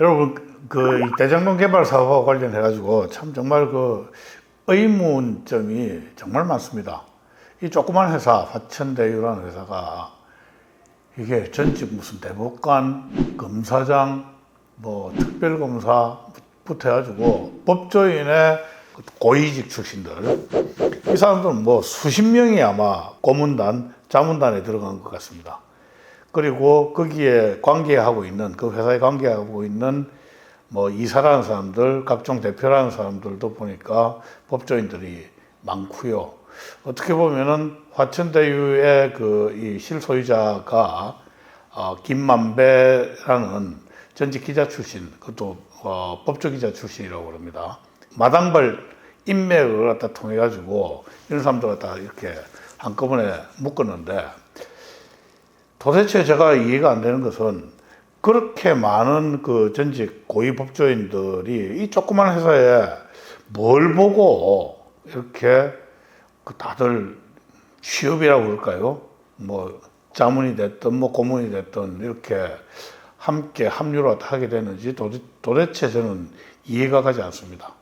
여러분 그 이 대장동 개발 사업과 관련해 가지고 참 정말 그 의문점이 정말 많습니다. 이 조그만 회사 화천대유라는 회사가 이게 전직 무슨 대법관, 검사장, 뭐 특별검사부터 해가지고 법조인의 고위직 출신들, 이 사람들은 뭐 수십 명이 아마 고문단, 자문단에 들어간 것 같습니다. 그리고 거기에 관계하고 있는, 그 회사에 관계하고 있는 뭐 이사라는 사람들, 각종 대표라는 사람들도 보니까 법조인들이 많고요. 어떻게 보면은 화천대유의 그 이 실소유자가 김만배라는 전직 기자 출신, 그것도 법조 기자 출신이라고 그럽니다. 마당발 인맥을 갖다 통해 가지고 이런 사람들 갖다 이렇게 한꺼번에 묶었는데, 도대체 제가 이해가 안 되는 것은 그렇게 많은 그 전직 고위 법조인들이 이 조그만 회사에 뭘 보고 이렇게 그 다들 취업이라고 그럴까요? 뭐 자문이 됐든 뭐 고문이 됐든 이렇게 함께 합류를 하게 되는지 도대체 저는 이해가 가지 않습니다.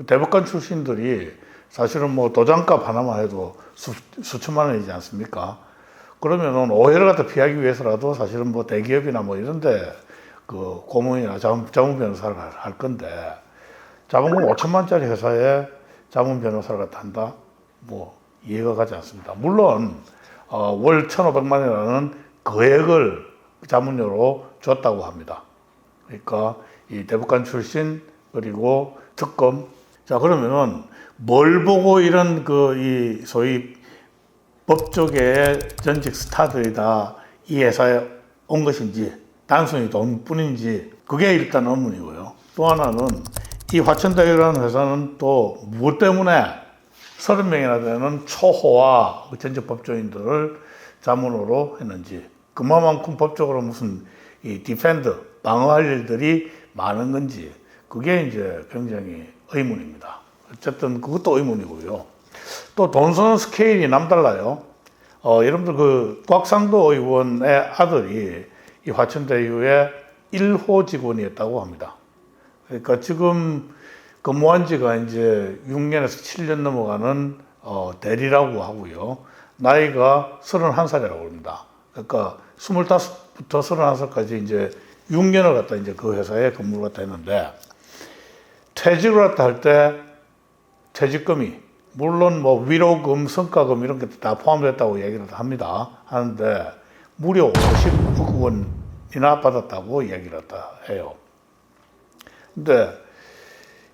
대법관 출신들이 사실은 뭐 도장값 하나만 해도 수천만 원이지 않습니까? 그러면은 오해를 갖다 피하기 위해서라도 사실은 뭐 대기업이나 뭐 이런데 그 고문이나 자문 변호사를 할 건데, 자본금 5천만짜리 회사에 자문 변호사를 갖다 한다? 뭐 이해가 가지 않습니다. 물론 월 1,500만 원이라는 거액을 자문료로 줬다고 합니다. 그러니까 이 대법관 출신 그리고 특검. 자, 그러면은 뭘 보고 이런 그 이 소위 법조계의 전직 스타들이 다 이 회사에 온 것인지, 단순히 돈뿐인지, 그게 일단 의문이고요. 또 하나는 이 화천대유라는 회사는 또 무엇 때문에 30명이나 되는 초호화 전직 법조인들을 자문으로 했는지, 그만큼 법적으로 무슨 이 디펜드, 방어할 일들이 많은 건지, 그게 이제 굉장히 의문입니다. 어쨌든 그것도 의문이고요. 또 돈 쓰는 스케일이 남달라요. 여러분들 그 곽상도 의원의 아들이 이 화천대유의 1호 직원이었다고 합니다. 그러니까 지금 근무한 지가 이제 6년에서 7년 넘어가는 대리라고 하고요. 나이가 31살이라고 합니다. 그러니까 25부터 31살까지 이제 6년을 갖다 이제 그 회사에 근무를 갖다 했는데, 퇴직을 갖다 할 때 퇴직금이 물론 뭐 위로금, 성과금 이런 게 다 포함됐다고 얘기를 합니다. 하는데 무려 50억 원이나 받았다고 얘기를 했다 해요. 근데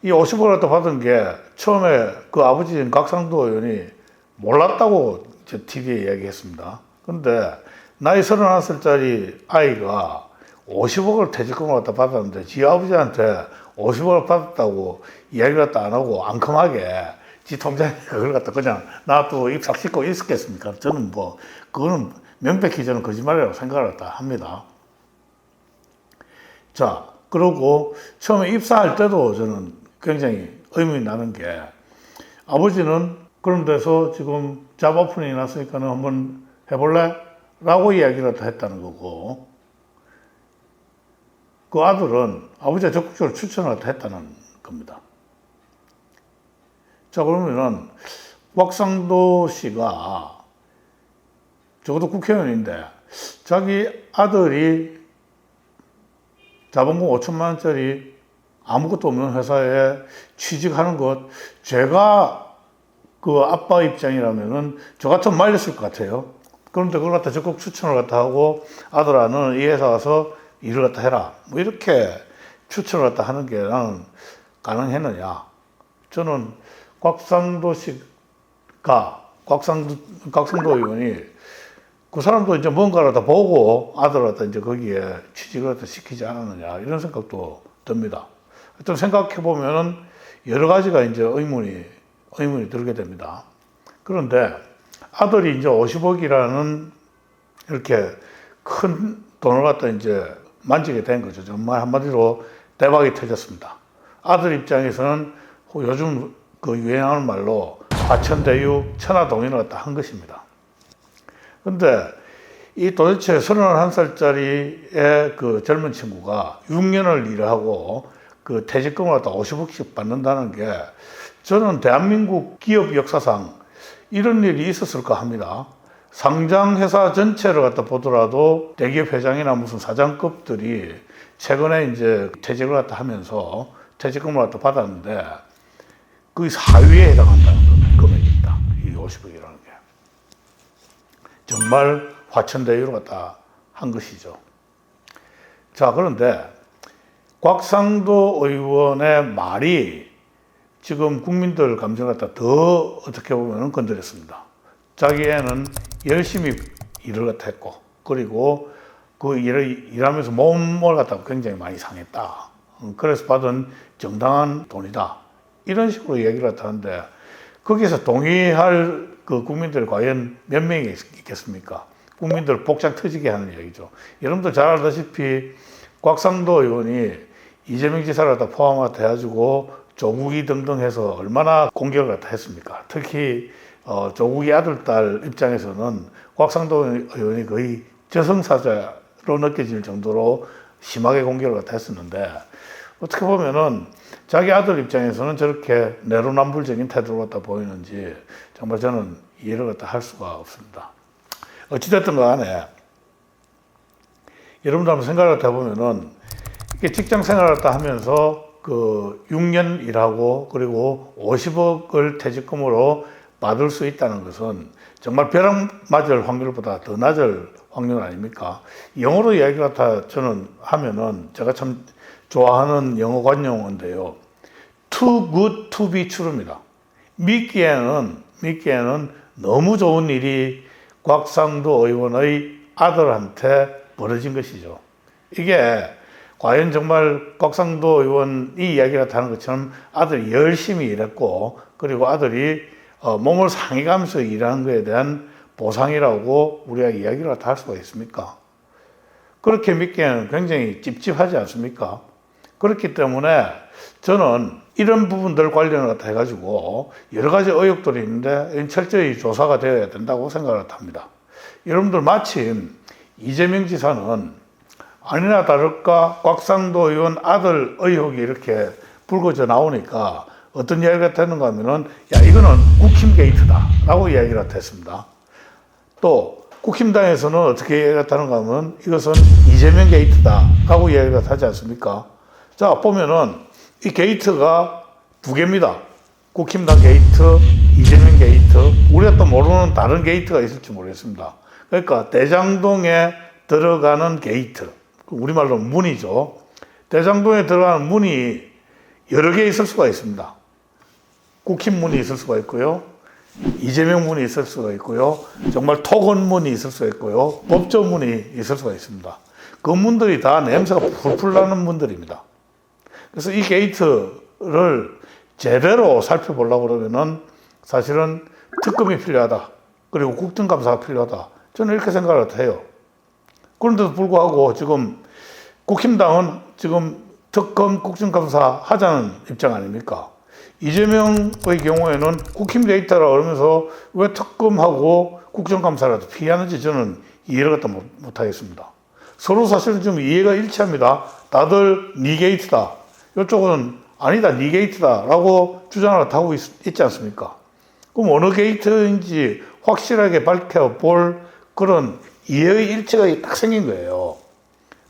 이 50억을 갖다 받은 게 처음에 그 아버지인 곽상도 의원이 몰랐다고 저 TV에 얘기했습니다. 근데 나이 31살짜리 아이가 50억을 퇴직금을 갖다 받았는데 지 아버지한테 50억을 받았다고 이야기를 갖다 안 하고 앙큼하게 지 통장에 그걸 갖다 그냥 놔두고 입삭시키고 있었겠습니까? 저는 뭐 그거는 명백히 저는 거짓말이라고 생각을 갖다 합니다. 자, 그리고 처음에 입사할 때도 저는 굉장히 의문이 나는 게, 아버지는 그런 데서 지금 잡 오프닝이 났으니까는 한번 해볼래? 라고 이야기를 했다는 거고, 그 아들은 아버지가 적극적으로 추천을 했다는 겁니다. 자, 그러면은 곽상도 씨가 적어도 국회의원인데 자기 아들이 자본금 5천만 원짜리 아무것도 없는 회사에 취직하는 것, 제가 그 아빠 입장이라면은 저 같으면 말렸을 것 같아요. 그런데 그걸 갖다 적극 추천을 갖다 하고, 아들아 너는 이 회사 가서 일을 갖다 해라, 뭐 이렇게 추천을 갖다 하는 게 나는 가능했느냐. 저는 곽상도 의원이 그 사람도 이제 뭔가를 다 보고 아들을 갖다 이제 거기에 취직을 갖다 시키지 않았느냐, 이런 생각도 듭니다. 하여튼 생각해보면은 여러 가지가 이제 의문이 들게 됩니다. 그런데 아들이 이제 50억이라는 이렇게 큰 돈을 갖다 이제 만지게 된 거죠. 정말 한마디로 대박이 터졌습니다. 아들 입장에서는 요즘 그 유행하는 말로 화천대유 천하동인을 갖다 한 것입니다. 근데 이 도대체 31살짜리의 그 젊은 친구가 6년을 일을 하고 그 퇴직금을 갖다 50억씩 받는다는 게 저는 대한민국 기업 역사상 이런 일이 있었을까 합니다. 상장회사 전체를 갖다 보더라도 대기업 회장이나 무슨 사장급들이 최근에 이제 퇴직을 갖다 하면서 퇴직금을 갖다 받았는데 그 4위에 해당한다는 금액이 있다. 이 50억이라는 게. 정말 화천대유를 갖다 한 것이죠. 자, 그런데 곽상도 의원의 말이 지금 국민들 감정을 갖다 더 어떻게 보면 건드렸습니다. 자기애는 열심히 일을 갖다 했고, 그리고 그 일을 일하면서 몸을 갖다 굉장히 많이 상했다. 그래서 받은 정당한 돈이다. 이런 식으로 얘기를 갖다 하는데, 거기에서 동의할 그 국민들이 과연 몇 명이 있겠습니까? 국민들 복장 터지게 하는 얘기죠. 여러분들 잘 알다시피 곽상도 의원이 이재명 지사를 갖다 포함하다 해가지고 조국이 등등 해서 얼마나 공격을 갖다 했습니까? 특히 조국이 아들, 딸 입장에서는 곽상도 의원이 거의 저승사자로 느껴질 정도로 심하게 공격을 갖다 했었는데, 어떻게 보면은 자기 아들 입장에서는 저렇게 내로남불적인 태도를 갖다 보이는지 정말 저는 이해를 갖다 할 수가 없습니다. 어찌됐든 간에 여러분들 한번 생각을 해보면은 이게 직장 생활을 갖다 하면서 그 6년 일하고 그리고 50억을 퇴직금으로 받을 수 있다는 것은 정말 벼락 맞을 확률보다 더 낮을 확률 아닙니까? 영어로 이야기를 갖다 저는 하면은 제가 참 좋아하는 영어 관용어인데요. Too good to be true입니다. 믿기에는 너무 좋은 일이 곽상도 의원의 아들한테 벌어진 것이죠. 이게 과연 정말 곽상도 의원이 이야기를 하는 것처럼 아들이 열심히 일했고, 그리고 아들이 몸을 상해가면서 일하는 것에 대한 보상이라고 우리가 이야기를 할 수가 있습니까? 그렇게 믿기에는 굉장히 찝찝하지 않습니까? 그렇기 때문에 저는 이런 부분들 관련을 해가지고 여러 가지 의혹들이 있는데 철저히 조사가 되어야 된다고 생각을 합니다. 여러분들 마침 이재명 지사는 아니나 다를까 곽상도 의원 아들 의혹이 이렇게 불거져 나오니까 어떤 이야기가 되는가 하면은, 야, 이거는 국힘 게이트다 라고 이야기를 했습니다. 또 국힘당에서는 어떻게 이야기가 하는가 하면 이것은 이재명 게이트다 라고 이야기가 하지 않습니까? 자, 보면은 이 게이트가 두 개입니다. 국힘당 게이트, 이재명 게이트, 우리가 또 모르는 다른 게이트가 있을지 모르겠습니다. 그러니까 대장동에 들어가는 게이트, 우리말로 문이죠. 대장동에 들어가는 문이 여러 개 있을 수가 있습니다. 국힘 문이 있을 수가 있고요, 이재명 문이 있을 수가 있고요, 정말 토건 문이 있을 수가 있고요, 법조 문이 있을 수가 있습니다. 그 문들이 다 냄새가 풀풀 나는 문들입니다. 그래서 이 게이트를 제대로 살펴보려고 그러면은 사실은 특검이 필요하다. 그리고 국정감사가 필요하다. 저는 이렇게 생각을 해요. 그런데도 불구하고 지금 국힘당은 지금 특검 국정감사 하자는 입장 아닙니까? 이재명의 경우에는 국힘 데이터라 그러면서 왜 특검하고 국정감사라도 피하는지 저는 이해를 갖다 못하겠습니다. 서로 사실은 좀 이해가 일치합니다. 다들 니 게이트다. 이쪽은 아니다, 니 게이트다 라고 주장을 하고 있지 않습니까? 그럼 어느 게이트인지 확실하게 밝혀볼 그런 이해의 일치가 딱 생긴 거예요.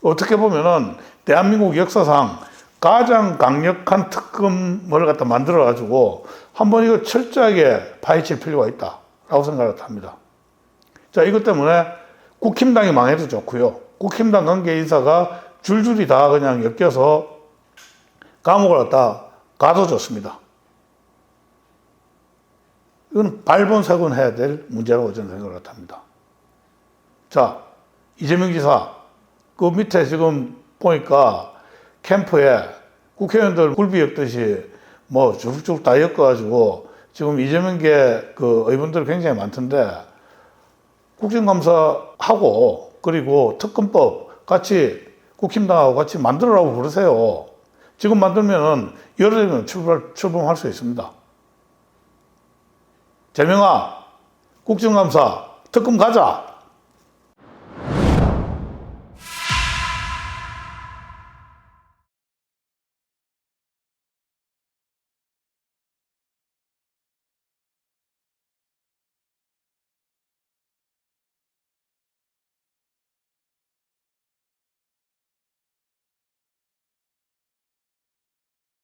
어떻게 보면은 대한민국 역사상 가장 강력한 특검을 갖다 만들어가지고 한번 이거 철저하게 파헤칠 필요가 있다라고 생각을 합니다. 자, 이것 때문에 국힘당이 망해도 좋고요, 국힘당 관계 인사가 줄줄이 다 그냥 엮여서 감옥을 갖다 가도 좋습니다. 이건 발본색원해야 될 문제라고 저는 생각을 합니다. 자, 이재명 지사, 그 밑에 지금 보니까 캠프에 국회의원들 굴비 엮듯이 뭐 쭉쭉 다 엮어가지고 지금 이재명계 그 의원들 굉장히 많던데, 국정감사하고 그리고 특검법 같이 국힘당하고 같이 만들어라고 그러세요. 지금 만들면은 여름이면 출범할 수 있습니다. 재명아, 국정감사 특검 가자.